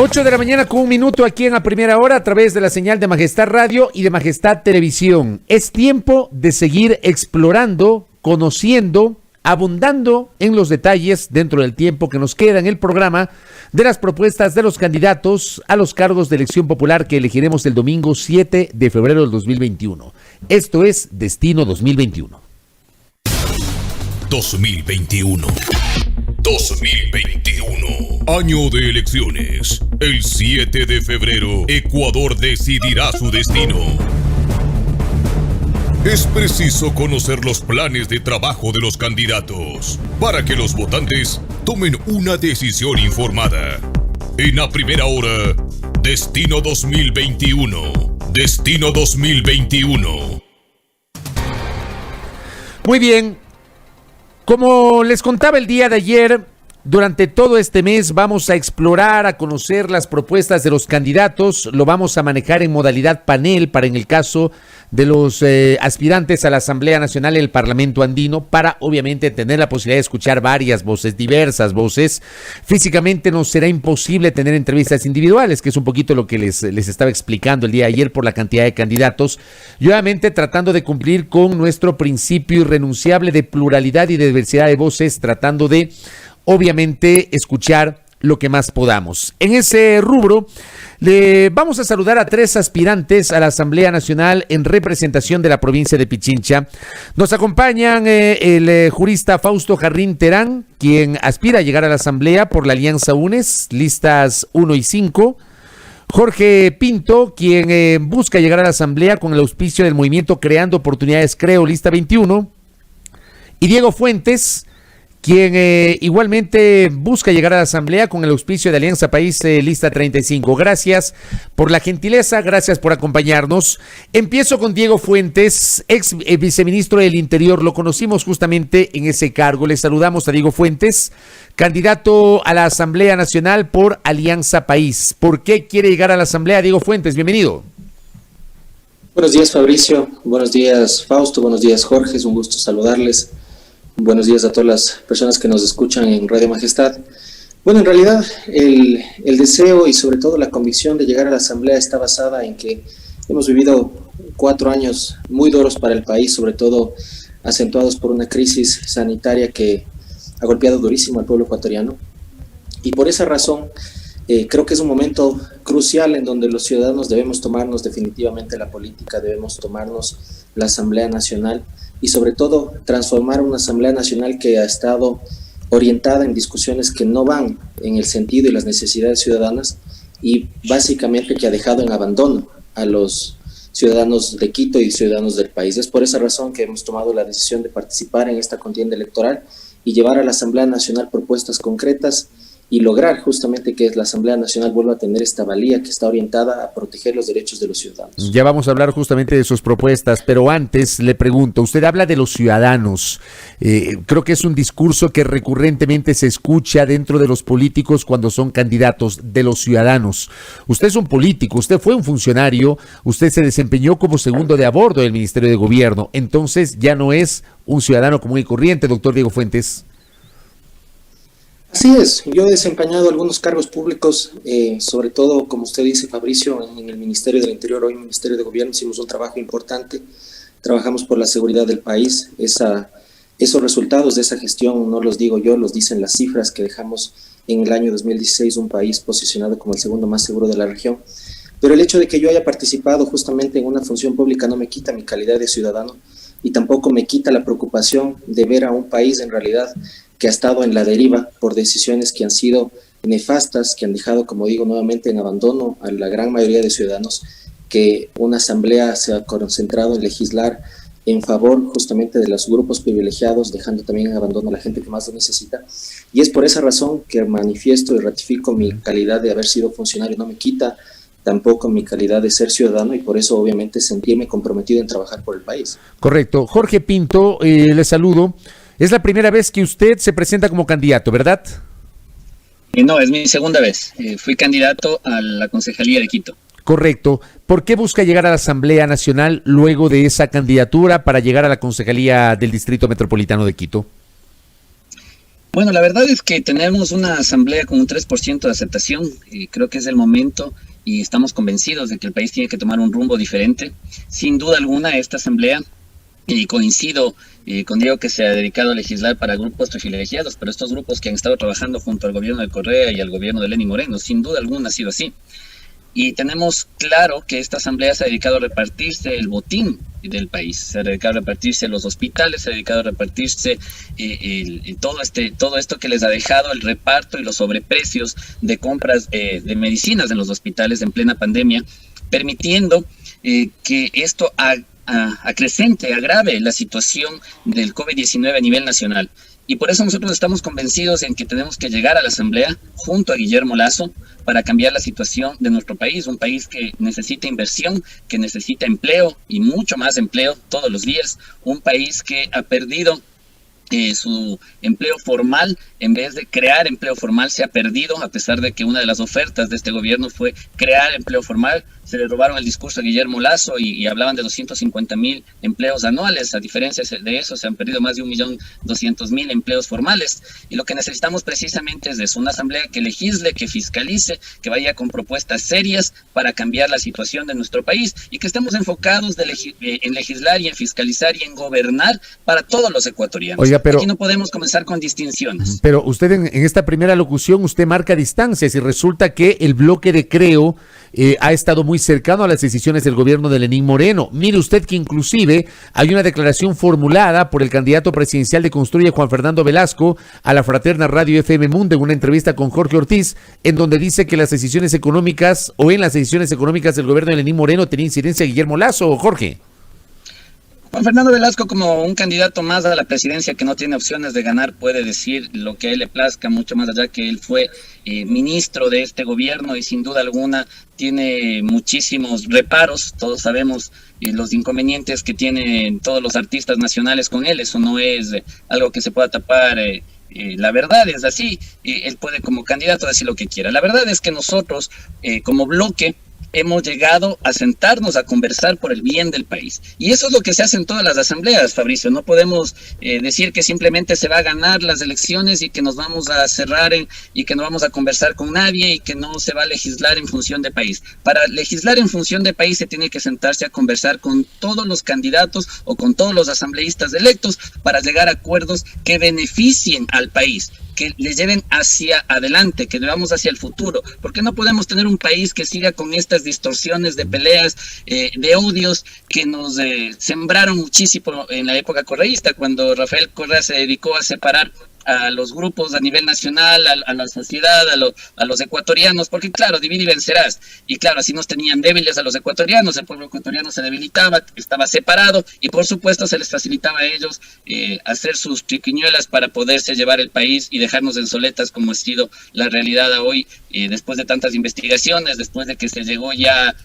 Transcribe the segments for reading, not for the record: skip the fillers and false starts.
8 de la mañana con 1 minuto aquí en la primera hora a través de la señal de Majestad Radio y de Majestad Televisión. Es tiempo de seguir explorando, conociendo, abundando en los detalles dentro del tiempo que nos queda en el programa de las propuestas de los candidatos a los cargos de elección popular que elegiremos el domingo 7 de febrero del 2021. Esto es Destino 2021. 2021. Año de elecciones. El 7 de febrero, Ecuador decidirá su destino. Es preciso conocer los planes de trabajo de los candidatos para que los votantes tomen una decisión informada. En la primera hora, Destino 2021. Destino 2021. Muy bien. Como les contaba el día de ayer, durante todo este mes vamos a explorar, a conocer las propuestas de los candidatos. Lo vamos a manejar en modalidad panel para en el caso de los aspirantes a la Asamblea Nacional del Parlamento Andino, para obviamente tener la posibilidad de escuchar varias voces, diversas voces. Físicamente nos será imposible tener entrevistas individuales, que es un poquito lo que les estaba explicando el día de ayer por la cantidad de candidatos. Y obviamente tratando de cumplir con nuestro principio irrenunciable de pluralidad y de diversidad de voces, tratando de obviamente escuchar lo que más podamos. En ese rubro, le vamos a saludar a 3 aspirantes a la Asamblea Nacional en representación de la provincia de Pichincha. Nos acompañan el jurista Fausto Jarrín Terán, quien aspira a llegar a la Asamblea por la Alianza UNES, listas 1 y 5. Jorge Pinto, quien busca llegar a la Asamblea con el auspicio del movimiento Creando Oportunidades Creo, lista 21. Y Diego Fuentes, quien igualmente busca llegar a la Asamblea con el auspicio de Alianza País, lista 35. Gracias por la gentileza, gracias por acompañarnos. Empiezo con Diego Fuentes, ex viceministro del Interior. Lo conocimos justamente en ese cargo. Le saludamos a Diego Fuentes, candidato a la Asamblea Nacional por Alianza País. ¿Por qué quiere llegar a la Asamblea, Diego Fuentes? Bienvenido. Buenos días, Fabricio. Buenos días, Fausto. Buenos días, Jorge. Es un gusto saludarles. Buenos días a todas las personas que nos escuchan en Radio Majestad. Bueno, en realidad el deseo y sobre todo la convicción de llegar a la Asamblea está basada en que hemos vivido 4 años muy duros para el país, sobre todo acentuados por una crisis sanitaria que ha golpeado durísimo al pueblo ecuatoriano. Y por esa razón creo que es un momento crucial en donde los ciudadanos debemos tomarnos definitivamente la política, debemos tomarnos la Asamblea Nacional y sobre todo transformar una Asamblea Nacional que ha estado orientada en discusiones que no van en el sentido y las necesidades ciudadanas y básicamente que ha dejado en abandono a los ciudadanos de Quito y ciudadanos del país. Es por esa razón que hemos tomado la decisión de participar en esta contienda electoral y llevar a la Asamblea Nacional propuestas concretas y lograr justamente que la Asamblea Nacional vuelva a tener esta valía que está orientada a proteger los derechos de los ciudadanos. Ya vamos a hablar justamente de sus propuestas, pero antes le pregunto, usted habla de los ciudadanos, creo que es un discurso que recurrentemente se escucha dentro de los políticos cuando son candidatos, de los ciudadanos. Usted es un político, usted fue un funcionario, usted se desempeñó como segundo de a bordo del Ministerio de Gobierno, entonces ya no es un ciudadano común y corriente, doctor Diego Fuentes. Así es, yo he desempeñado algunos cargos públicos, sobre todo, como usted dice, Fabricio, en el Ministerio del Interior, hoy en el Ministerio de Gobierno, hicimos un trabajo importante, trabajamos por la seguridad del país. Esos resultados de esa gestión no los digo yo, los dicen las cifras que dejamos en el año 2016, un país posicionado como el segundo más seguro de la región. Pero el hecho de que yo haya participado justamente en una función pública no me quita mi calidad de ciudadano y tampoco me quita la preocupación de ver a un país en realidad que ha estado en la deriva por decisiones que han sido nefastas, que han dejado, como digo nuevamente, en abandono a la gran mayoría de ciudadanos, que una asamblea se ha concentrado en legislar en favor justamente de los grupos privilegiados, dejando también en abandono a la gente que más lo necesita. Y es por esa razón que manifiesto y ratifico mi calidad de haber sido funcionario, no me quita tampoco mi calidad de ser ciudadano y por eso obviamente sentirme comprometido en trabajar por el país. Correcto. Jorge Pinto, le saludo. Es la primera vez que usted se presenta como candidato, ¿verdad? No, es mi segunda vez. Fui candidato a la Concejalía de Quito. Correcto. ¿Por qué busca llegar a la Asamblea Nacional luego de esa candidatura para llegar a la Concejalía del Distrito Metropolitano de Quito? Bueno, la verdad es que tenemos una asamblea con un 3% de aceptación y creo que es el momento y estamos convencidos de que el país tiene que tomar un rumbo diferente. Sin duda alguna, esta asamblea, y coincido con Diego que se ha dedicado a legislar para grupos privilegiados, pero estos grupos que han estado trabajando junto al gobierno de Correa y al gobierno de Lenín Moreno, sin duda alguna ha sido así. Y tenemos claro que esta asamblea se ha dedicado a repartirse el botín del país, se ha dedicado a repartirse los hospitales, se ha dedicado a repartirse todo esto que les ha dejado el reparto y los sobreprecios de compras de medicinas en los hospitales en plena pandemia, permitiendo que esto acrecente, agrave la situación del COVID-19 a nivel nacional. Y por eso nosotros estamos convencidos en que tenemos que llegar a la Asamblea junto a Guillermo Lasso para cambiar la situación de nuestro país, un país que necesita inversión, que necesita empleo y mucho más empleo todos los días, un país que ha perdido su empleo formal, en vez de crear empleo formal, se ha perdido, a pesar de que una de las ofertas de este gobierno fue crear empleo formal. Se le robaron el discurso a Guillermo Lasso y hablaban de 250.000 empleos anuales. A diferencia de eso, se han perdido más de 1.200.000 empleos formales. Y lo que necesitamos precisamente es eso, una asamblea que legisle, que fiscalice, que vaya con propuestas serias para cambiar la situación de nuestro país y que estemos enfocados en legislar y en fiscalizar y en gobernar para todos los ecuatorianos. Oiga, pero, aquí no podemos comenzar con distinciones. Pero usted en esta primera locución, usted marca distancias y resulta que el bloque de Creo ha estado muy cercano a las decisiones del gobierno de Lenín Moreno. Mire usted que inclusive hay una declaración formulada por el candidato presidencial de Construye, Juan Fernando Velasco, a la fraterna radio FM Mundo en una entrevista con Jorge Ortiz, en donde dice que las decisiones económicas o en las decisiones económicas del gobierno de Lenín Moreno tenía incidencia Guillermo Lasso. Jorge. Juan Fernando Velasco, como un candidato más a la presidencia que no tiene opciones de ganar, puede decir lo que a él le plazca, mucho más allá que él fue ministro de este gobierno y sin duda alguna tiene muchísimos reparos. Todos sabemos los inconvenientes que tienen todos los artistas nacionales con él. Eso no es algo que se pueda tapar. La verdad es así. Él puede como candidato decir lo que quiera. La verdad es que nosotros como bloque hemos llegado a sentarnos a conversar por el bien del país. Y eso es lo que se hace en todas las asambleas, Fabricio. No podemos decir que simplemente se va a ganar las elecciones y que nos vamos a cerrar y que no vamos a conversar con nadie y que no se va a legislar en función de país. Para legislar en función de país se tiene que sentarse a conversar con todos los candidatos o con todos los asambleístas electos para llegar a acuerdos que beneficien al país, que le lleven hacia adelante, que llevamos hacia el futuro, porque no podemos tener un país que siga con estas distorsiones de peleas, de odios que nos sembraron muchísimo en la época correísta, cuando Rafael Correa se dedicó a separar a los grupos a nivel nacional, a la sociedad, a los ecuatorianos, porque claro, divide y vencerás, y claro, así nos tenían débiles a los ecuatorianos, el pueblo ecuatoriano se debilitaba, estaba separado, y por supuesto se les facilitaba a ellos hacer sus triquiñuelas para poderse llevar el país y dejarnos en soletas, como ha sido la realidad hoy, después de tantas investigaciones, después de que se llegó ya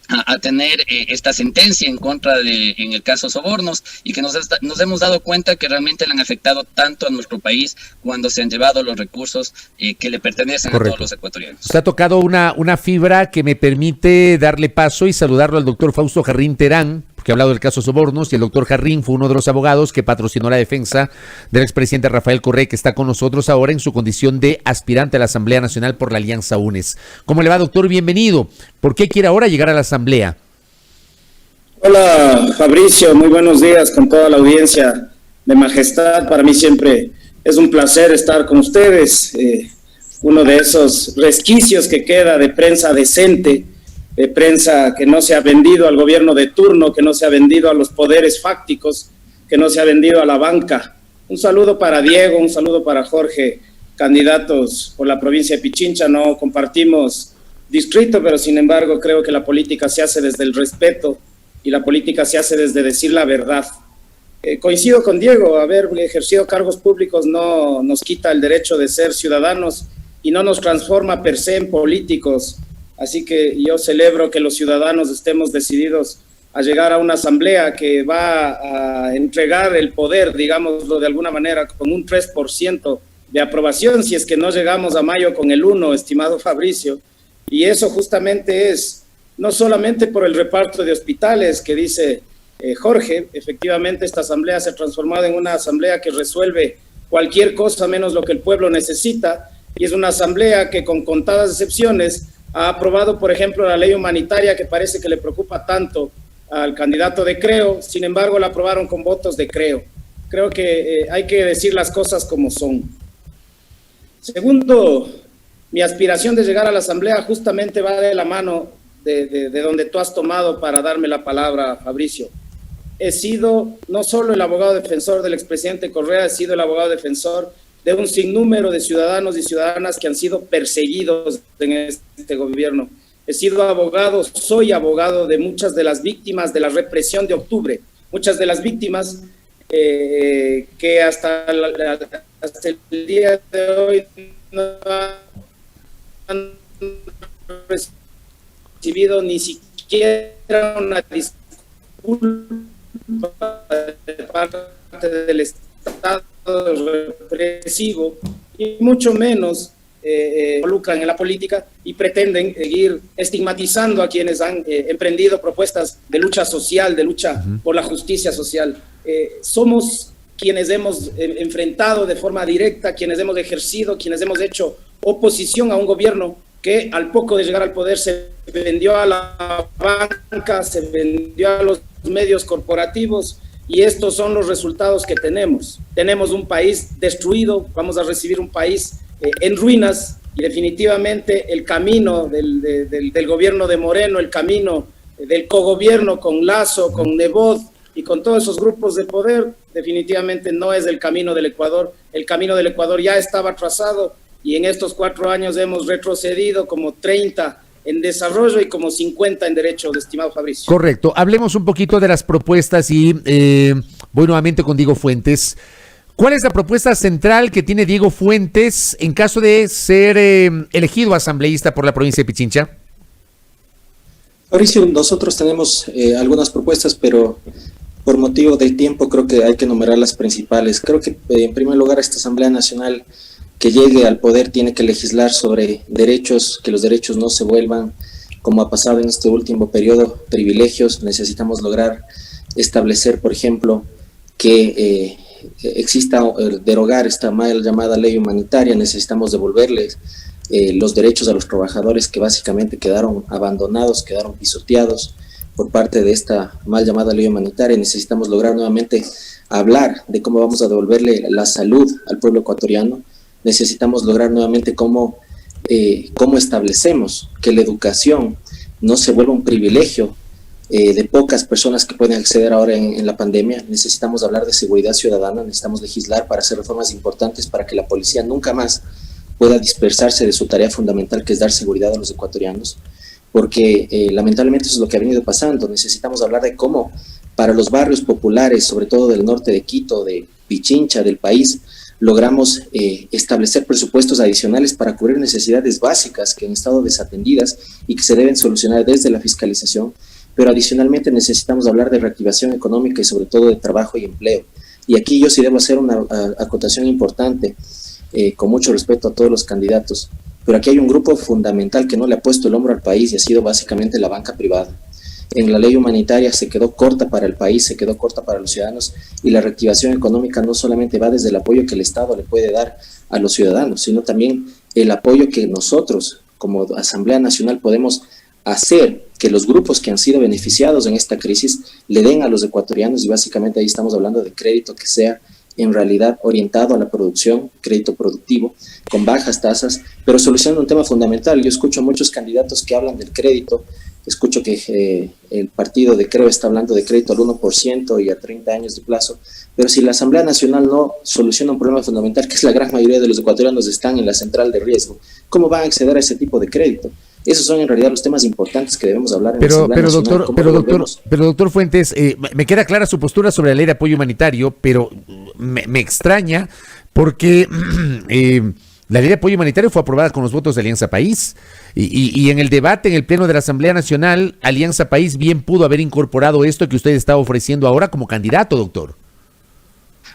a tener esta sentencia en contra en el caso Sobornos, y que nos hemos dado cuenta que realmente le han afectado tanto a nuestro país cuando se han llevado los recursos que le pertenecen a todos los ecuatorianos. Usted ha tocado una fibra que me permite darle paso y saludarlo al doctor Fausto Jarrín Terán, que ha hablado del caso Sobornos, y el doctor Jarrín fue uno de los abogados que patrocinó la defensa del expresidente Rafael Correa, que está con nosotros ahora en su condición de aspirante a la Asamblea Nacional por la Alianza UNES. ¿Cómo le va, doctor? Bienvenido. ¿Por qué quiere ahora llegar a la Asamblea? Hola, Fabricio, muy buenos días con toda la audiencia de Majestad. Para mí siempre es un placer estar con ustedes. Uno de esos resquicios que queda de prensa decente, de prensa que no se ha vendido al gobierno de turno, que no se ha vendido a los poderes fácticos, que no se ha vendido a la banca. Un saludo para Diego, un saludo para Jorge, candidatos por la provincia de Pichincha. No compartimos distrito, pero sin embargo creo que la política se hace desde el respeto y la política se hace desde decir la verdad. Coincido con Diego, haber ejercido cargos públicos no nos quita el derecho de ser ciudadanos y no nos transforma per se en políticos. Así que yo celebro que los ciudadanos estemos decididos a llegar a una asamblea que va a entregar el poder, digámoslo de alguna manera, con un 3% de aprobación, si es que no llegamos a mayo con el 1%, estimado Fabricio. Y eso justamente es no solamente por el reparto de hospitales que dice Jorge. Efectivamente esta asamblea se ha transformado en una asamblea que resuelve cualquier cosa menos lo que el pueblo necesita, y es una asamblea que con contadas excepciones ha aprobado, por ejemplo, la ley humanitaria que parece que le preocupa tanto al candidato de Creo. Sin embargo, la aprobaron con votos de Creo. Creo que hay que decir las cosas como son. Segundo, mi aspiración de llegar a la asamblea justamente va de la mano de donde tú has tomado para darme la palabra, Fabricio. He sido no solo el abogado defensor del expresidente Correa, he sido el abogado defensor de un sinnúmero de ciudadanos y ciudadanas que han sido perseguidos en este gobierno. He sido abogado, soy abogado de muchas de las víctimas de la represión de octubre, muchas de las víctimas que hasta el día de hoy no han recibido ni siquiera una disculpa de parte del Estado represivo, y mucho menos involucran en la política y pretenden seguir estigmatizando a quienes han emprendido propuestas de lucha social, de lucha por la justicia social. Somos quienes hemos enfrentado de forma directa, quienes hemos ejercido, quienes hemos hecho oposición a un gobierno que al poco de llegar al poder se vendió a la banca, se vendió a los medios corporativos, y estos son los resultados que tenemos. Tenemos un país destruido, vamos a recibir un país en ruinas, y definitivamente el camino del gobierno de Moreno, el camino del cogobierno con Lasso, con Nebot y con todos esos grupos de poder, definitivamente no es el camino del Ecuador. El camino del Ecuador ya estaba trazado, y en estos 4 años hemos retrocedido como 30 en desarrollo y como 50 en derechos, estimado Fabricio. Correcto. Hablemos un poquito de las propuestas y voy nuevamente con Diego Fuentes. ¿Cuál es la propuesta central que tiene Diego Fuentes en caso de ser elegido asambleísta por la provincia de Pichincha? Mauricio, nosotros tenemos algunas propuestas, pero por motivo del tiempo creo que hay que enumerar las principales. Creo que en primer lugar esta Asamblea Nacional que llegue al poder tiene que legislar sobre derechos, que los derechos no se vuelvan, como ha pasado en este último periodo, privilegios. Necesitamos lograr establecer, por ejemplo, que exista, derogar esta mal llamada ley humanitaria. Necesitamos devolverles los derechos a los trabajadores que básicamente quedaron abandonados, quedaron pisoteados por parte de esta mal llamada ley humanitaria. Necesitamos lograr nuevamente hablar de cómo vamos a devolverle la salud al pueblo ecuatoriano. Necesitamos lograr nuevamente cómo establecemos que la educación no se vuelva un privilegio de pocas personas que pueden acceder ahora en la pandemia. Necesitamos hablar de seguridad ciudadana, necesitamos legislar para hacer reformas importantes para que la policía nunca más pueda dispersarse de su tarea fundamental, que es dar seguridad a los ecuatorianos, porque lamentablemente eso es lo que ha venido pasando. Necesitamos hablar de cómo para los barrios populares, sobre todo del norte de Quito, de Pichincha, del país, logramos establecer presupuestos adicionales para cubrir necesidades básicas que han estado desatendidas y que se deben solucionar desde la fiscalización, pero adicionalmente necesitamos hablar de reactivación económica y sobre todo de trabajo y empleo. Y aquí yo sí debo hacer una acotación importante, con mucho respeto a todos los candidatos, pero aquí hay un grupo fundamental que no le ha puesto el hombro al país y ha sido básicamente la banca privada. En la ley humanitaria se quedó corta para el país, se quedó corta para los ciudadanos, y la reactivación económica no solamente va desde el apoyo que el Estado le puede dar a los ciudadanos, sino también el apoyo que nosotros como Asamblea Nacional podemos hacer que los grupos que han sido beneficiados en esta crisis le den a los ecuatorianos, y básicamente ahí estamos hablando de crédito que sea en realidad orientado a la producción, crédito productivo, con bajas tasas, pero solucionando un tema fundamental. Yo escucho a muchos candidatos que hablan del crédito. Escucho que el partido de Creo está hablando de crédito al 1% y a 30 años de plazo, pero si la Asamblea Nacional no soluciona un problema fundamental, que es la gran mayoría de los ecuatorianos están en la central de riesgo, ¿cómo van a acceder a ese tipo de crédito? Esos son en realidad los temas importantes que debemos hablar en la Asamblea Nacional. Pero doctor Fuentes, me queda clara su postura sobre la ley de apoyo humanitario, pero me extraña porque la ley de apoyo humanitario fue aprobada con los votos de Alianza País y en el debate en el Pleno de la Asamblea Nacional, Alianza País bien pudo haber incorporado esto que usted está ofreciendo ahora como candidato, doctor.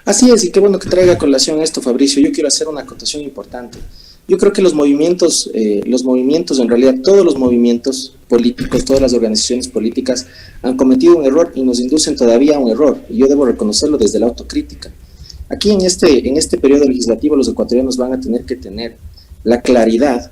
Así es, y qué bueno que traiga a colación esto, Fabricio. Yo quiero hacer una acotación importante. Yo creo que los movimientos en realidad, todos los movimientos políticos, todas las organizaciones políticas han cometido un error y nos inducen todavía a un error, y yo debo reconocerlo desde la autocrítica. Aquí en este periodo legislativo los ecuatorianos van a tener que tener la claridad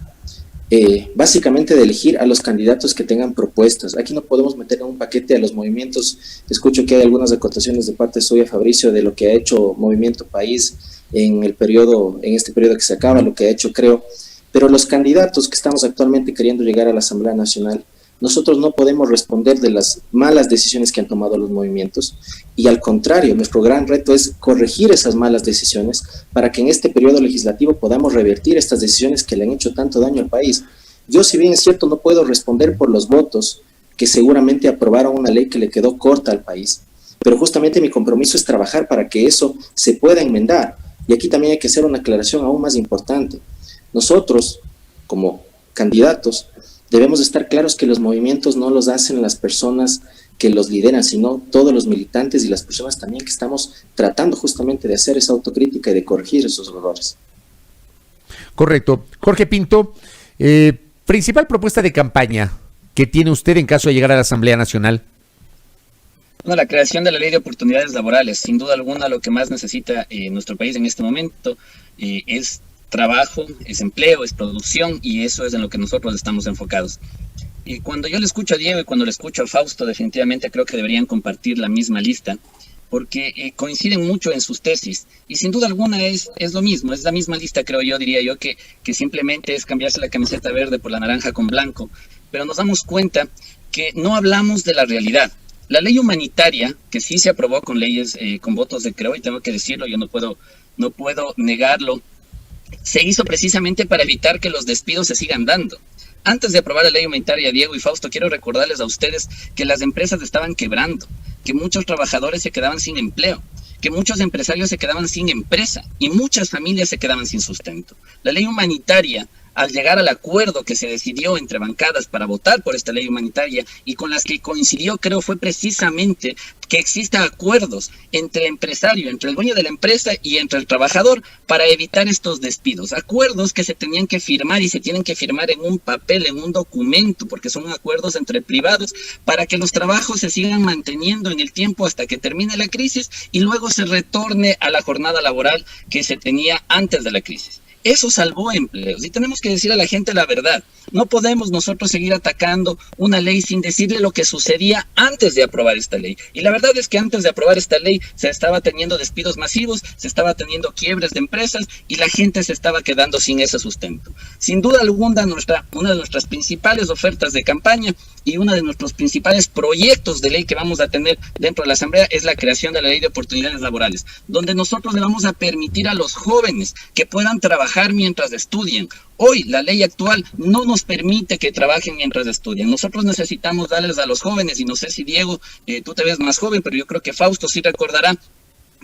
básicamente de elegir a los candidatos que tengan propuestas. Aquí no podemos meter en un paquete a los movimientos. Escucho que hay algunas acotaciones de parte suya, Fabricio, de lo que ha hecho Movimiento País en este periodo que se acaba, lo que ha hecho Creo, pero los candidatos que estamos actualmente queriendo llegar a la Asamblea Nacional, nosotros no podemos responder de las malas decisiones que han tomado los movimientos, y al contrario, nuestro gran reto es corregir esas malas decisiones para que en este periodo legislativo podamos revertir estas decisiones que le han hecho tanto daño al país. Yo, si bien es cierto, no puedo responder por los votos que seguramente aprobaron una ley que le quedó corta al país, pero justamente mi compromiso es trabajar para que eso se pueda enmendar. Y aquí también hay que hacer una aclaración aún más importante. Nosotros, como candidatos, debemos estar claros que los movimientos no los hacen las personas que los lideran, sino todos los militantes y las personas también que estamos tratando justamente de hacer esa autocrítica y de corregir esos errores. Correcto. Jorge Pinto, principal propuesta de campaña que tiene usted en caso de llegar a la Asamblea Nacional. Bueno, la creación de la ley de oportunidades laborales, sin duda alguna lo que más necesita nuestro país en este momento es trabajo, es empleo, es producción, y eso es en lo que nosotros estamos enfocados. Y cuando yo le escucho a Diego y cuando le escucho a Fausto, definitivamente creo que deberían compartir la misma lista, porque coinciden mucho en sus tesis, y sin duda alguna es lo mismo, es la misma lista, creo yo, diría yo, que simplemente es cambiarse la camiseta verde por la naranja con blanco, pero nos damos cuenta que no hablamos de la realidad. La ley humanitaria, que sí se aprobó con leyes, con votos de Creo, y tengo que decirlo, yo no puedo negarlo, se hizo precisamente para evitar que los despidos se sigan dando. Antes de aprobar la ley humanitaria, Diego y Fausto, quiero recordarles a ustedes que las empresas estaban quebrando, que muchos trabajadores se quedaban sin empleo, que muchos empresarios se quedaban sin empresa y muchas familias se quedaban sin sustento. La ley humanitaria, al llegar al acuerdo que se decidió entre bancadas para votar por esta ley humanitaria y con las que coincidió, creo, fue precisamente que exista acuerdos entre el empresario, entre el dueño de la empresa y entre el trabajador para evitar estos despidos. Acuerdos que se tenían que firmar y se tienen que firmar en un papel, en un documento, porque son acuerdos entre privados para que los trabajos se sigan manteniendo en el tiempo hasta que termine la crisis y luego se retorne a la jornada laboral que se tenía antes de la crisis. Eso salvó empleos y tenemos que decir a la gente la verdad. No podemos nosotros seguir atacando una ley sin decirle lo que sucedía antes de aprobar esta ley. Y la verdad es que antes de aprobar esta ley se estaba teniendo despidos masivos, se estaba teniendo quiebres de empresas y la gente se estaba quedando sin ese sustento. Sin duda alguna, una de nuestras principales ofertas de campaña y uno de nuestros principales proyectos de ley que vamos a tener dentro de la Asamblea es la creación de la ley de oportunidades laborales, donde nosotros le vamos a permitir a los jóvenes que puedan trabajar mientras estudian. Hoy la ley actual no nos permite que trabajen mientras estudian. Nosotros necesitamos darles a los jóvenes, y no sé si Diego, tú te ves más joven, pero yo creo que Fausto sí recordará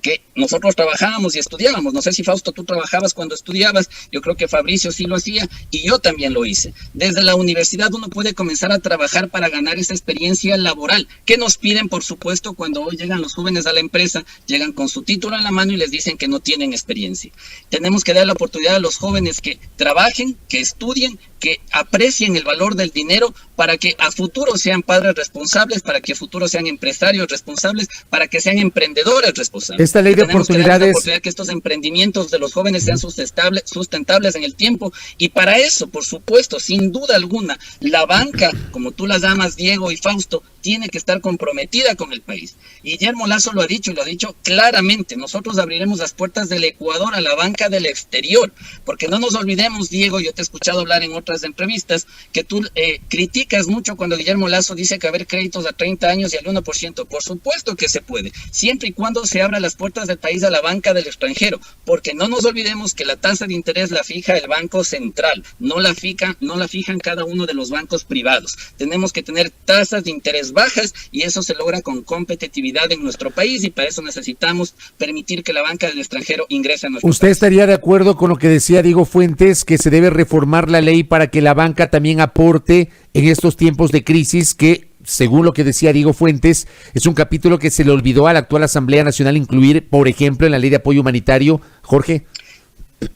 que nosotros trabajábamos y estudiábamos. No sé si Fausto tú trabajabas cuando estudiabas, yo creo que Fabricio sí lo hacía y yo también lo hice. Desde la universidad uno puede comenzar a trabajar para ganar esa experiencia laboral. ¿Qué nos piden? Por supuesto, cuando hoy llegan los jóvenes a la empresa, llegan con su título en la mano y les dicen que no tienen experiencia. Tenemos que dar la oportunidad a los jóvenes que trabajen, que estudien, que aprecien el valor del dinero para que a futuro sean padres responsables, para que a futuro sean empresarios responsables, para que sean emprendedores responsables. Esta ley de oportunidades, que estos emprendimientos de los jóvenes sean sustentables en el tiempo, y para eso, por supuesto, sin duda alguna, la banca, como tú las llamas, Diego y Fausto, tiene que estar comprometida con el país. Guillermo Lasso lo ha dicho, y lo ha dicho claramente. Nosotros abriremos las puertas del Ecuador a la banca del exterior, porque no nos olvidemos, Diego, yo te he escuchado hablar en otras entrevistas, que tú criticas mucho cuando Guillermo Lasso dice que haber créditos a 30 años y al 1%. Por supuesto que se puede, siempre y cuando se abran las puertas del país a la banca del extranjero, porque no nos olvidemos que la tasa de interés la fija el Banco Central, no la fijan cada uno de los bancos privados. Tenemos que tener tasas de interés bajas y eso se logra con competitividad en nuestro país, y para eso necesitamos permitir que la banca del extranjero ingrese a nuestro ¿Usted país. estaría de acuerdo con lo que decía Diego Fuentes, que se debe reformar la ley para que la banca también aporte en estos tiempos de crisis que, según lo que decía Diego Fuentes, es un capítulo que se le olvidó a la actual Asamblea Nacional incluir, por ejemplo, en la ley de apoyo humanitario? Jorge.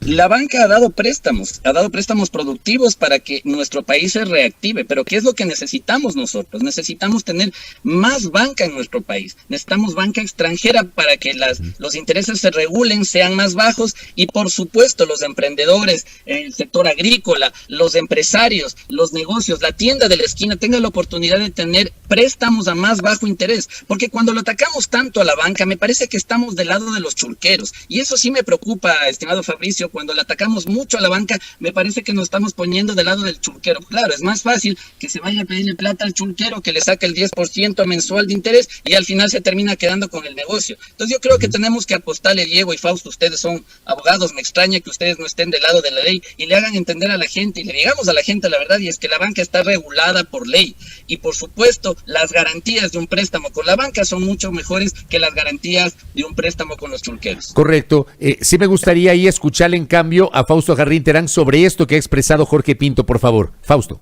La banca ha dado préstamos productivos para que nuestro país se reactive, pero ¿qué es lo que necesitamos nosotros? Necesitamos tener más banca en nuestro país, necesitamos banca extranjera para que los intereses se regulen, sean más bajos y por supuesto los emprendedores, el sector agrícola, los empresarios, los negocios, la tienda de la esquina tengan la oportunidad de tener préstamos a más bajo interés, porque cuando lo atacamos tanto a la banca me parece que estamos del lado de los chulqueros y eso sí me preocupa, estimado Fabricio. Cuando le atacamos mucho a la banca, me parece que nos estamos poniendo del lado del chulquero. Claro, es más fácil que se vaya a pedirle plata al chulquero, que le saque el 10% mensual de interés y al final se termina quedando con el negocio. Entonces yo creo que tenemos que apostarle, Diego y Fausto, ustedes son abogados, me extraña que ustedes no estén del lado de la ley y le hagan entender a la gente y le digamos a la gente la verdad, y es que la banca está regulada por ley y por supuesto las garantías de un préstamo con la banca son mucho mejores que las garantías de un préstamo con los chulqueros. Correcto. Sí me gustaría ahí escucharle en cambio a Fausto Jarrín Terán sobre esto que ha expresado Jorge Pinto, por favor. Fausto.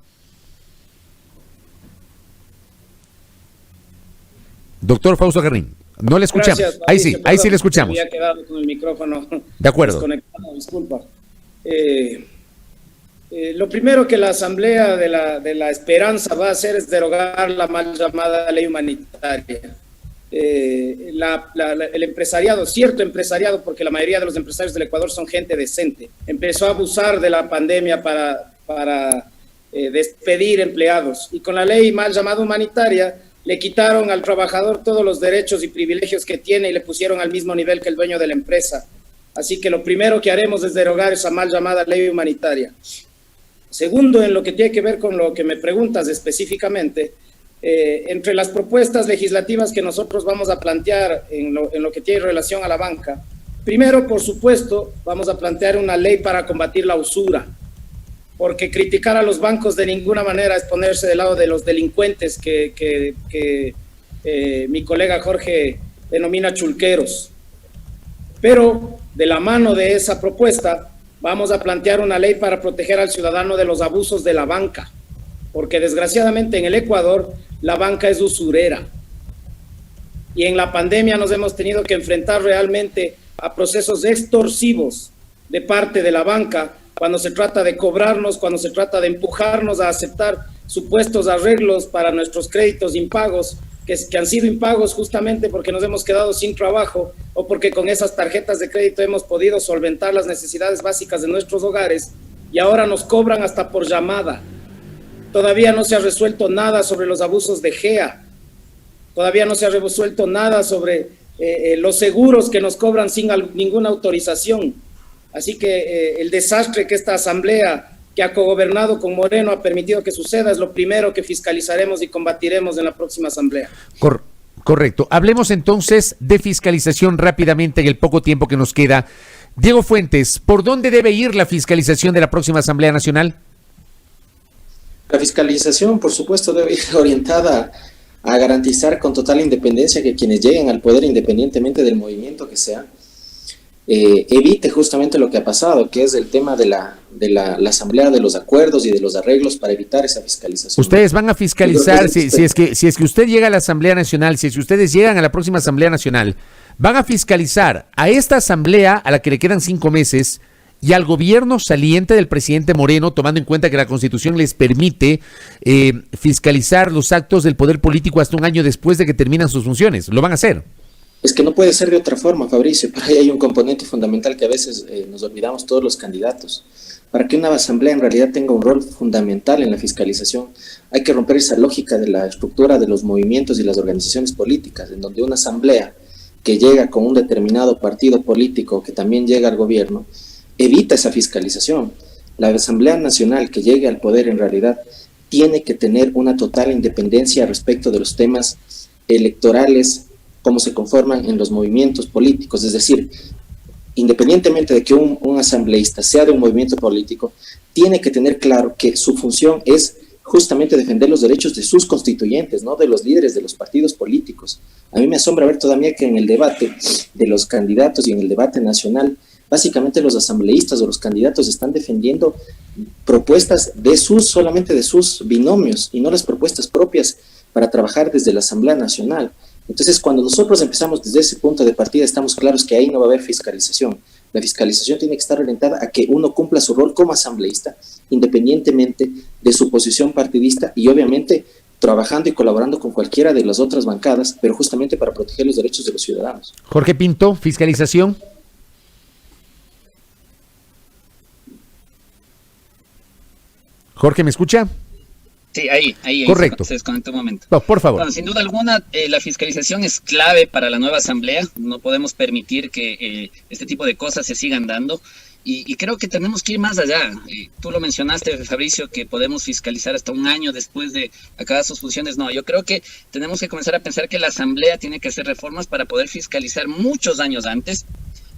Doctor Fausto Jarrín, no le escuchamos. Gracias, ahí sí, ahí sí le escuchamos. Me había quedado con el micrófono de acuerdo. Desconectado, disculpa. Lo primero que la Asamblea de la Esperanza va a hacer es derogar la mal llamada ley humanitaria. El empresariado, cierto empresariado, porque la mayoría de los empresarios del Ecuador son gente decente, empezó a abusar de la pandemia para despedir empleados y con la ley mal llamada humanitaria le quitaron al trabajador todos los derechos y privilegios que tiene y le pusieron al mismo nivel que el dueño de la empresa. Así que lo primero que haremos es derogar esa mal llamada ley humanitaria. Segundo, en lo que tiene que ver con lo que me preguntas específicamente, entre las propuestas legislativas que nosotros vamos a plantear en lo que tiene relación a la banca, primero, por supuesto, vamos a plantear una ley para combatir la usura, porque criticar a los bancos de ninguna manera es ponerse del lado de los delincuentes que mi colega Jorge denomina chulqueros. Pero de la mano de esa propuesta, vamos a plantear una ley para proteger al ciudadano de los abusos de la banca, porque desgraciadamente en el Ecuador la banca es usurera y en la pandemia nos hemos tenido que enfrentar realmente a procesos extorsivos de parte de la banca cuando se trata de cobrarnos, cuando se trata de empujarnos a aceptar supuestos arreglos para nuestros créditos impagos que han sido impagos justamente porque nos hemos quedado sin trabajo o porque con esas tarjetas de crédito hemos podido solventar las necesidades básicas de nuestros hogares y ahora nos cobran hasta por llamada. Todavía no se ha resuelto nada sobre los abusos de GEA. Todavía no se ha resuelto nada sobre los seguros que nos cobran sin ninguna autorización. Así que el desastre que esta asamblea que ha cogobernado con Moreno ha permitido que suceda es lo primero que fiscalizaremos y combatiremos en la próxima asamblea. Correcto. Hablemos entonces de fiscalización rápidamente en el poco tiempo que nos queda. Diego Fuentes, ¿por dónde debe ir la fiscalización de la próxima Asamblea Nacional? La fiscalización, por supuesto, debe ir orientada a garantizar con total independencia que quienes lleguen al poder, independientemente del movimiento que sea, evite justamente lo que ha pasado, que es el tema de la asamblea de los acuerdos y de los arreglos para evitar esa fiscalización. Ustedes van a fiscalizar, si es que usted llega a la Asamblea Nacional, si es que ustedes llegan a la próxima Asamblea Nacional, van a fiscalizar a esta asamblea a la que le quedan 5 meses y al gobierno saliente del presidente Moreno, tomando en cuenta que la Constitución les permite fiscalizar los actos del poder político hasta un año después de que terminan sus funciones. ¿Lo van a hacer? Es que no puede ser de otra forma, Fabricio. Por ahí hay un componente fundamental que a veces nos olvidamos todos los candidatos. Para que una asamblea en realidad tenga un rol fundamental en la fiscalización, hay que romper esa lógica de la estructura de los movimientos y las organizaciones políticas, en donde una asamblea que llega con un determinado partido político que también llega al gobierno, evita esa fiscalización. La Asamblea Nacional que llegue al poder en realidad tiene que tener una total independencia respecto de los temas electorales, cómo se conforman en los movimientos políticos, es decir, independientemente de que un asambleísta sea de un movimiento político, tiene que tener claro que su función es justamente defender los derechos de sus constituyentes, no de los líderes de los partidos políticos. A mí me asombra ver todavía que en el debate de los candidatos y en el debate nacional, básicamente los asambleístas o los candidatos están defendiendo propuestas solamente de sus binomios y no las propuestas propias para trabajar desde la Asamblea Nacional. Entonces, cuando nosotros empezamos desde ese punto de partida, estamos claros que ahí no va a haber fiscalización. La fiscalización tiene que estar orientada a que uno cumpla su rol como asambleísta, independientemente de su posición partidista y obviamente trabajando y colaborando con cualquiera de las otras bancadas, pero justamente para proteger los derechos de los ciudadanos. Jorge Pinto, fiscalización. Jorge, ¿me escucha? Sí, ahí. Correcto. Se desconectó un momento. No, por favor. Bueno, sin duda alguna, la fiscalización es clave para la nueva asamblea. No podemos permitir que este tipo de cosas se sigan dando. Y creo que tenemos que ir más allá. Tú lo mencionaste, Fabricio, que podemos fiscalizar hasta un año después de acabar sus funciones. No, yo creo que tenemos que comenzar a pensar que la asamblea tiene que hacer reformas para poder fiscalizar muchos años antes.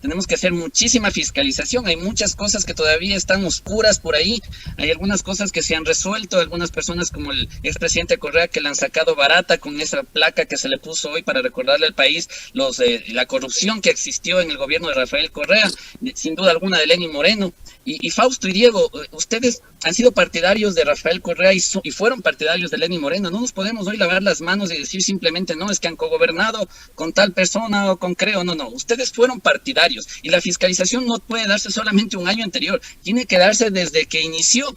Tenemos que hacer muchísima fiscalización. Hay muchas cosas que todavía están oscuras por ahí. Hay algunas cosas que se han resuelto. Algunas personas como el expresidente Correa que la han sacado barata con esa placa que se le puso hoy para recordarle al país la corrupción que existió en el gobierno de Rafael Correa, sin duda alguna de Lenín Moreno. Y Fausto y Diego, ustedes han sido partidarios de Rafael Correa y fueron partidarios de Lenín Moreno. No nos podemos hoy lavar las manos y decir simplemente no, es que han cogobernado con tal persona o con Creo. No. Ustedes fueron partidarios y la fiscalización no puede darse solamente un año anterior. Tiene que darse desde que inició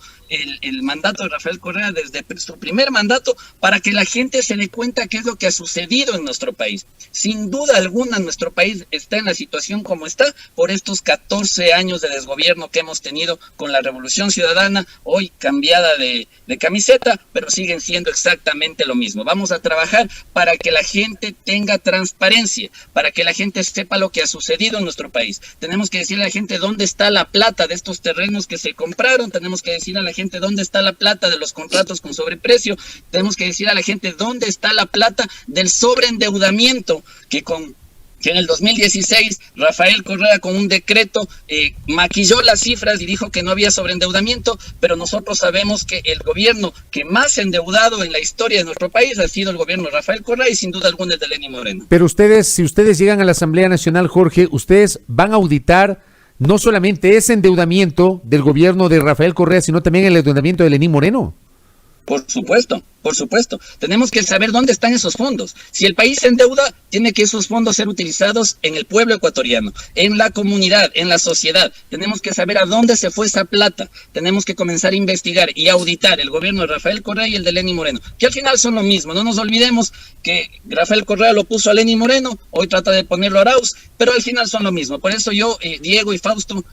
el mandato de Rafael Correa, desde su primer mandato, para que la gente se dé cuenta qué es lo que ha sucedido en nuestro país. Sin duda alguna, nuestro país está en la situación como está por estos 14 años de desgobierno que hemos tenido con la Revolución Ciudadana, hoy cambiada de camiseta, pero siguen siendo exactamente lo mismo. Vamos a trabajar para que la gente tenga transparencia, para que la gente sepa lo que ha sucedido en nuestro país. Tenemos que decirle a la gente dónde está la plata de estos terrenos que se compraron, tenemos que decir a la gente dónde está la plata de los contratos con sobreprecio, tenemos que decir a la gente dónde está la plata del sobreendeudamiento que en el 2016 Rafael Correa con un decreto maquilló las cifras y dijo que no había sobreendeudamiento, pero nosotros sabemos que el gobierno que más se ha endeudado en la historia de nuestro país ha sido el gobierno de Rafael Correa y sin duda alguna el de Lenín Moreno. Pero ustedes, si ustedes llegan a la Asamblea Nacional, Jorge, ustedes van a auditar no solamente ese endeudamiento del gobierno de Rafael Correa, sino también el endeudamiento de Lenín Moreno. Por supuesto. Tenemos que saber dónde están esos fondos. Si el país se endeuda, tiene que esos fondos ser utilizados en el pueblo ecuatoriano, en la comunidad, en la sociedad. Tenemos que saber a dónde se fue esa plata. Tenemos que comenzar a investigar y auditar el gobierno de Rafael Correa y el de Lenín Moreno, que al final son lo mismo. No nos olvidemos que Rafael Correa lo puso a Lenín Moreno, hoy trata de ponerlo a Arauz, pero al final son lo mismo. Por eso yo, Diego y Fausto,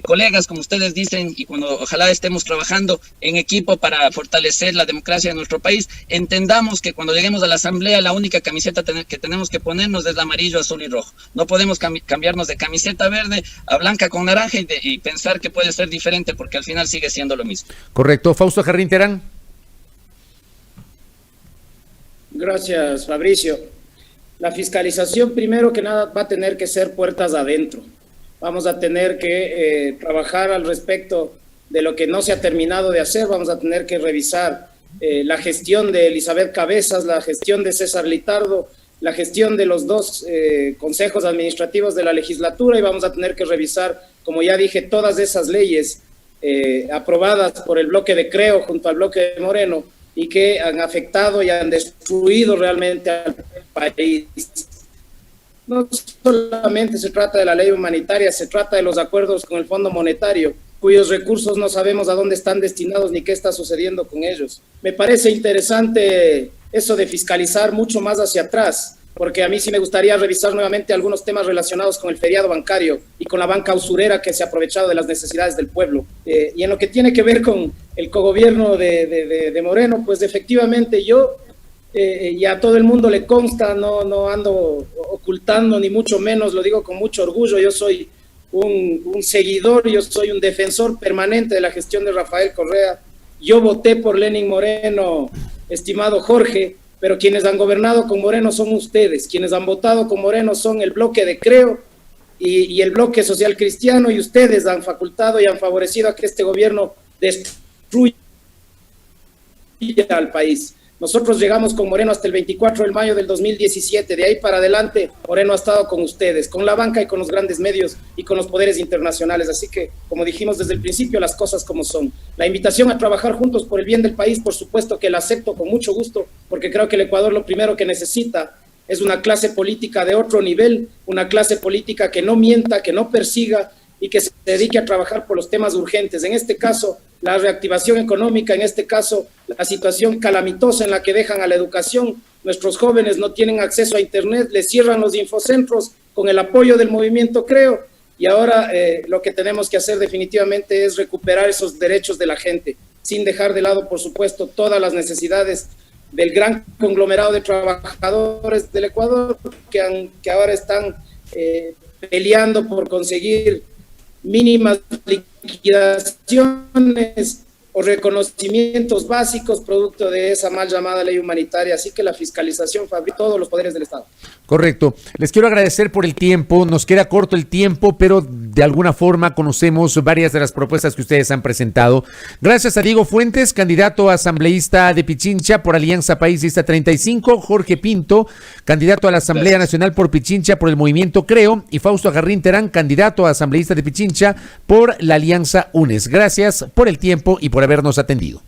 colegas, como ustedes dicen, y cuando ojalá estemos trabajando en equipo para fortalecer la democracia de nuestro país, entendamos que cuando lleguemos a la asamblea la única camiseta que tenemos que ponernos es la amarillo, azul y rojo. No podemos cambiarnos de camiseta verde a blanca con naranja y pensar que puede ser diferente porque al final sigue siendo lo mismo. Correcto. Fausto Jarrín Terán. Gracias, Fabricio. La fiscalización, primero que nada, va a tener que ser puertas adentro. Vamos a tener que trabajar al respecto de lo que no se ha terminado de hacer. Vamos a tener que revisar la gestión de Elizabeth Cabezas, la gestión de César Litardo, la gestión de los dos consejos administrativos de la legislatura y vamos a tener que revisar, como ya dije, todas esas leyes aprobadas por el bloque de Creo junto al bloque de Moreno y que han afectado y han destruido realmente al país. No solamente se trata de la ley humanitaria, se trata de los acuerdos con el Fondo Monetario, cuyos recursos no sabemos a dónde están destinados ni qué está sucediendo con ellos. Me parece interesante eso de fiscalizar mucho más hacia atrás, porque a mí sí me gustaría revisar nuevamente algunos temas relacionados con el feriado bancario y con la banca usurera que se ha aprovechado de las necesidades del pueblo. Y en lo que tiene que ver con el cogobierno de Moreno, pues efectivamente yo... y a todo el mundo le consta, no ando ocultando ni mucho menos, lo digo con mucho orgullo, yo soy un seguidor, yo soy un defensor permanente de la gestión de Rafael Correa. Yo voté por Lenín Moreno, estimado Jorge, pero quienes han gobernado con Moreno son ustedes, quienes han votado con Moreno son el bloque de Creo y el bloque social cristiano, y ustedes han facultado y han favorecido a que este gobierno destruya al país. Nosotros llegamos con Moreno hasta el 24 de mayo del 2017. De ahí para adelante, Moreno ha estado con ustedes, con la banca y con los grandes medios y con los poderes internacionales. Así que, como dijimos desde el principio, las cosas como son. La invitación a trabajar juntos por el bien del país, por supuesto que la acepto con mucho gusto, porque creo que el Ecuador lo primero que necesita es una clase política de otro nivel, una clase política que no mienta, que no persiga, y que se dedique a trabajar por los temas urgentes. En este caso, la reactivación económica, en este caso, la situación calamitosa en la que dejan a la educación. Nuestros jóvenes no tienen acceso a Internet, les cierran los infocentros con el apoyo del movimiento Creo, y ahora lo que tenemos que hacer definitivamente es recuperar esos derechos de la gente, sin dejar de lado, por supuesto, todas las necesidades del gran conglomerado de trabajadores del Ecuador que ahora están peleando por conseguir mínimas liquidaciones o reconocimientos básicos producto de esa mal llamada ley humanitaria. Así que la fiscalización fabrica todos los poderes del Estado. Correcto. Les quiero agradecer por el tiempo. Nos queda corto el tiempo, pero de alguna forma conocemos varias de las propuestas que ustedes han presentado. Gracias a Diego Fuentes, candidato a asambleísta de Pichincha por Alianza País Lista 35, Jorge Pinto, candidato a la Asamblea Nacional por Pichincha por el Movimiento Creo, y Fausto Agarrín Terán, candidato a asambleísta de Pichincha por la Alianza UNES. Gracias por el tiempo y por habernos atendido.